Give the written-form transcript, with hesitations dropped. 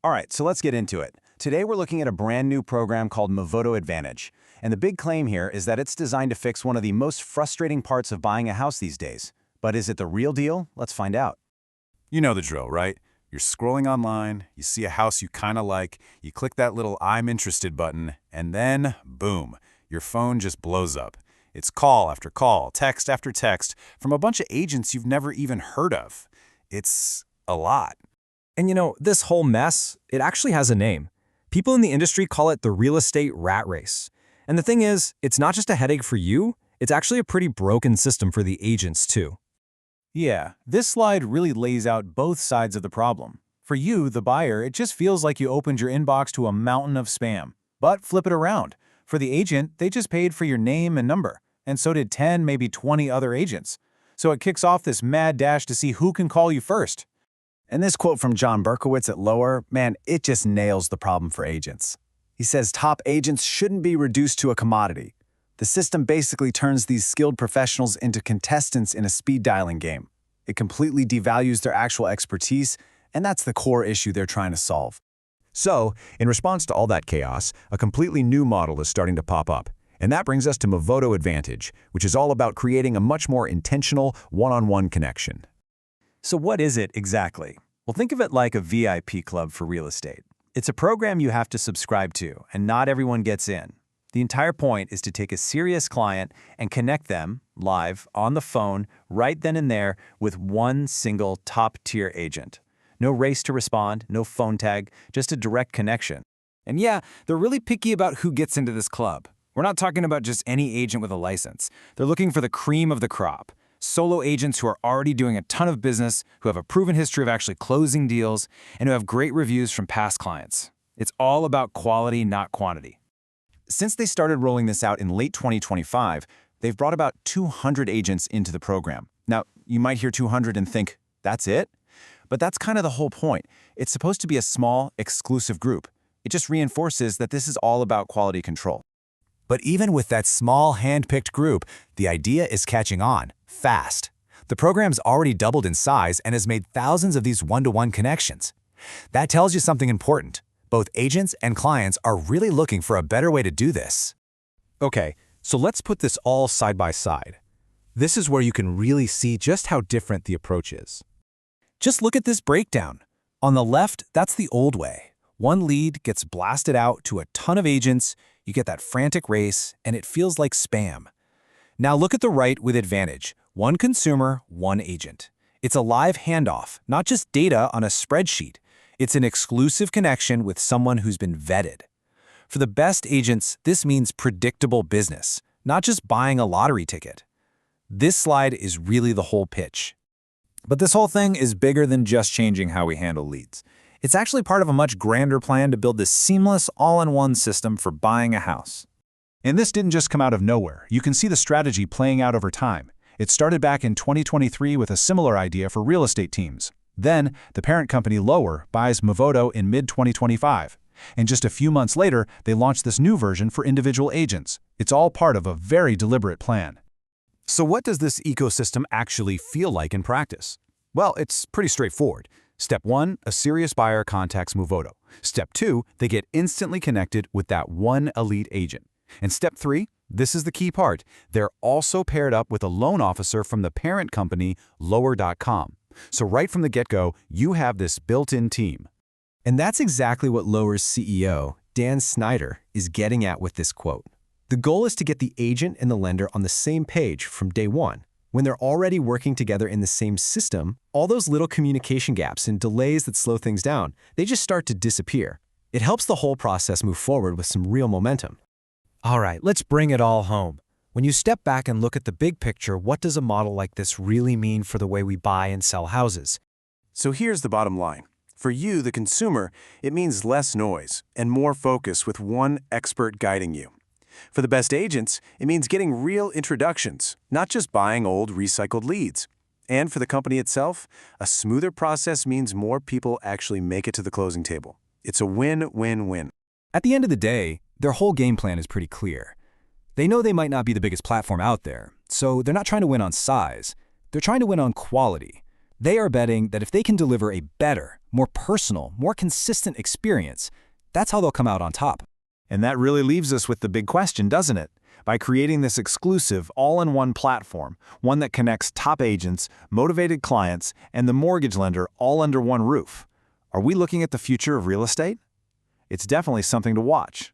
All right, so let's get into it. Today we're looking at a brand new program called Movoto Advantage. And the big claim here is that it's designed to fix one of the most frustrating parts of buying a house these days. But is it the real deal? Let's find out. You know the drill, right? You're scrolling online, you see a house you kind of like, you click that little I'm interested button, and then, boom, your phone just blows up. It's call after call, text after text, from a bunch of agents you've never even heard of. It's a lot. And you know, this whole mess, it actually has a name. People in the industry call it the real estate rat race. And the thing is, it's not just a headache for you, it's actually a pretty broken system for the agents too. Yeah, this slide really lays out both sides of the problem. For you, the buyer, it just feels like you opened your inbox to a mountain of spam. But flip it around. For the agent, they just paid for your name and number. And so did 10, maybe 20 other agents. So it kicks off this mad dash to see who can call you first. And this quote from John Berkowitz at Lower, man, it just nails the problem for agents. He says top agents shouldn't be reduced to a commodity. The system basically turns these skilled professionals into contestants in a speed dialing game. It completely devalues their actual expertise, and that's the core issue they're trying to solve. So, in response to all that chaos, a completely new model is starting to pop up. And that brings us to Movoto Advantage, which is all about creating a much more intentional, one-on-one connection. So what is it exactly? Well, think of it like a VIP club for real estate. It's a program you have to subscribe to, and not everyone gets in. The entire point is to take a serious client and connect them, live, on the phone, right then and there, with one single top-tier agent. No race to respond, no phone tag, just a direct connection. And yeah, they're really picky about who gets into this club. We're not talking about just any agent with a license. They're looking for the cream of the crop. Solo agents who are already doing a ton of business, who have a proven history of actually closing deals, and who have great reviews from past clients. It's all about quality, not quantity. Since they started rolling this out in late 2025, they've brought about 200 agents into the program. Now, you might hear 200 and think, that's it? But that's kind of the whole point. It's supposed to be a small, exclusive group. It just reinforces that this is all about quality control. But even with that small, hand-picked group, the idea is catching on, fast. The program's already doubled in size and has made thousands of these one-to-one connections. That tells you something important. Both agents and clients are really looking for a better way to do this. Okay, so let's put this all side by side. This is where you can really see just how different the approach is. Just look at this breakdown. On the left, that's the old way. One lead gets blasted out to a ton of agents, you get that frantic race, and it feels like spam. Now look at the right with Advantage. One consumer, one agent. It's a live handoff, not just data on a spreadsheet. It's an exclusive connection with someone who's been vetted. For the best agents, this means predictable business, not just buying a lottery ticket. This slide is really the whole pitch. But this whole thing is bigger than just changing how we handle leads. It's actually part of a much grander plan to build this seamless, all-in-one system for buying a house. And this didn't just come out of nowhere. You can see the strategy playing out over time. It started back in 2023 with a similar idea for real estate teams. Then, the parent company Lower buys Movoto in mid-2025. And just a few months later, they launched this new version for individual agents. It's all part of a very deliberate plan. So what does this ecosystem actually feel like in practice? Well, it's pretty straightforward. Step 1, a serious buyer contacts Movoto. Step 2, they get instantly connected with that one elite agent. And step 3, this is the key part, they're also paired up with a loan officer from the parent company, Lower.com. So right from the get-go, you have this built-in team. And that's exactly what Lower's CEO, Dan Snyder, is getting at with this quote. The goal is to get the agent and the lender on the same page from day one. When they're already working together in the same system, all those little communication gaps and delays that slow things down, they just start to disappear. It helps the whole process move forward with some real momentum. All right, let's bring it all home. When you step back and look at the big picture, what does a model like this really mean for the way we buy and sell houses? So here's the bottom line. For you, the consumer, it means less noise and more focus with one expert guiding you. For the best agents, it means getting real introductions, not just buying old, recycled leads. And for the company itself, a smoother process means more people actually make it to the closing table. It's a win-win-win. At the end of the day, their whole game plan is pretty clear. They know they might not be the biggest platform out there, so they're not trying to win on size. They're trying to win on quality. They are betting that if they can deliver a better, more personal, more consistent experience, that's how they'll come out on top. And that really leaves us with the big question, doesn't it? By creating this exclusive, all-in-one platform, one that connects top agents, motivated clients, and the mortgage lender all under one roof, are we looking at the future of real estate? It's definitely something to watch.